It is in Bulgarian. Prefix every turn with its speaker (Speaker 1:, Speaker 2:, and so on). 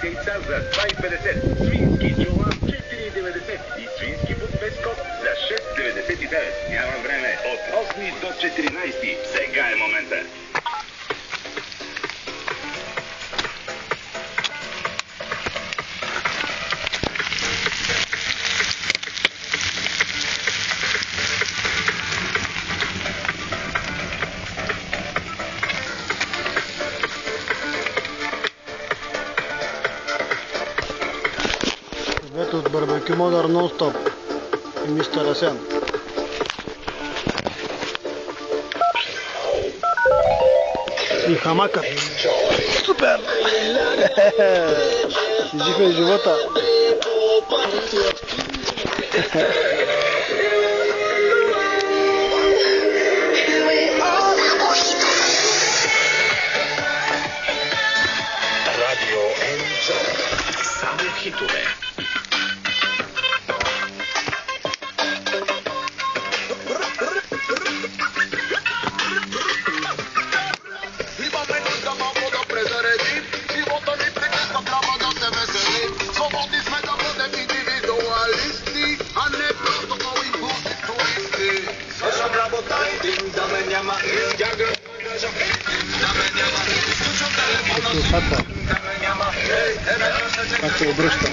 Speaker 1: яйца за 2,50, свински чула 4,90 и свински подпескот за 6,99. Няма време. От 8 до 14. Сега е момента.
Speaker 2: Ето от барбекю модър нон-стоп и мистер Асен. И хамакът. Супер! Изживей живота.
Speaker 1: Радио Enjoy. Само хитове.
Speaker 3: Swobodni sme da budem individualisti, a ne prosto kao impulsivi. Свършвам работа и да ме няма, тяга да ме няма, изключвам телефона, да ме няма,
Speaker 2: Как се обръща.